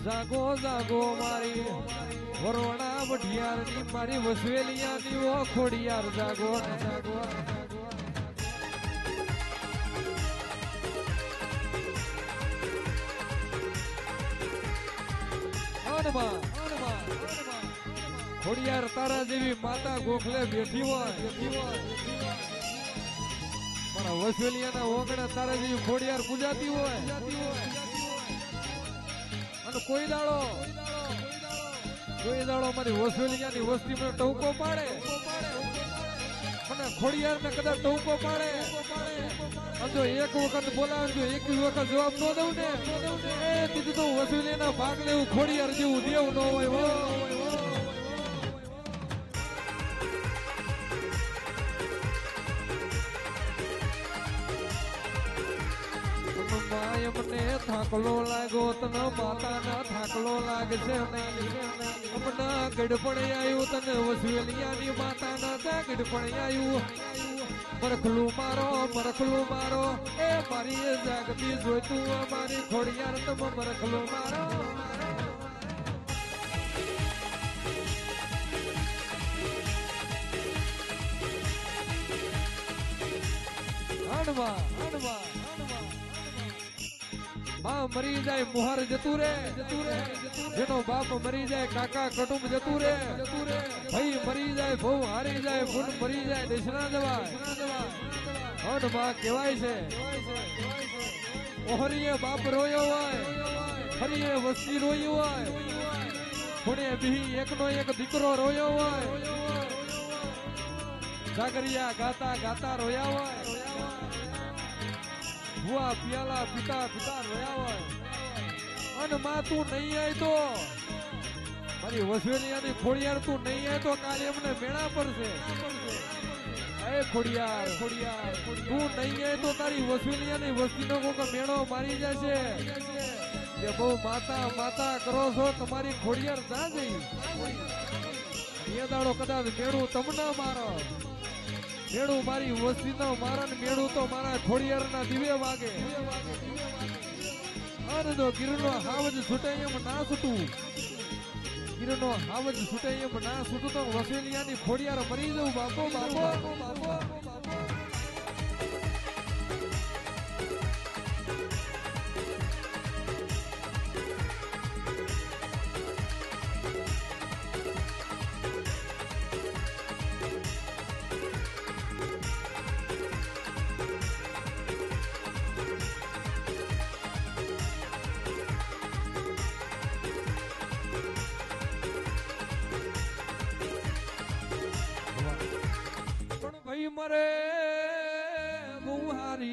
જાગો જાગો મારી વરોણા વઢિયારની મારી વસવેલિયાની ઓ ખોડિયાર જાગો ને જાગો ખોડિયાર તારા જેવી માતા ગોખલે બેઠી હોય મારા વસવેલિયાના ઓગણે તારા જેવી ખોડિયાર પૂજાતી હોય અને કોઈ દાડો મારી વસવેલિયાની વસ્તી મને ટહુકો પાડે અને ખોડિયાર ને કદાચ ટહુકો પાડે જો એક વખત બોલાવે જો એક વખત જવાબ ન દઉં ને એ તીધું તો વસવેલિયાના ભાગ લેવું ખોડિયાર જેવું દેવ ન હોય મને થાકલો લાગ્યો તને માતા ના થાકલો લાગશે અમને ગડપણ આવ્યું તને વસવેલિયાની માતા ના ગડપણ આવ્યું મરખલું મારો એ મારી જાગતી જોઈતું મારી ખોડિયાર તમે મરખલું મારો બા મરી જાય મુહાર જતું રે જેનો બાપ મરી જાય કાકા કુટુંબ જતું રે ભાઈ મરી જાય બહુ હારી જાય ફૂલ મરી જાય દેશના જવાય બા કહેવાય છે ઓહરીએ બાપ રોયો હોય હરીએ વસ્તી રોઈ હોય ખૂણે બી એકનો એક દીકરો રોયો હોય જાગરિયા ગાતા ગાતા રોયા હોય ભુવા પિયાલા પિતા રોયા હોય અને માં તું નહીં આય તો મારી વસવેલિયાની ખોડિયાર તું નહીં આય તો કાલે એમને મેળા પડશે એ ખોડિયાર તું નહીં આય તો તારી વસવેલિયાની વસ્તીનો કોઈ મેળો મારી જશે કે બહુ માતા કરો છો તમારી ખોડિયાર જા જઈ એ દાડો કદાચ મેળું તમને મારો મેળું મારી વસ્તી નો મારા ને મેળું તો મારા ખોડિયાર ના દિવે વાગે અને જો ગીરનો હાવજ છૂટે એમ ના છૂટું ગીરનો હાવજ છૂટે એમ ના છૂટું તો વસવેલિયાની ખોડિયાર મરી જવું બાપો ભાઈ મરે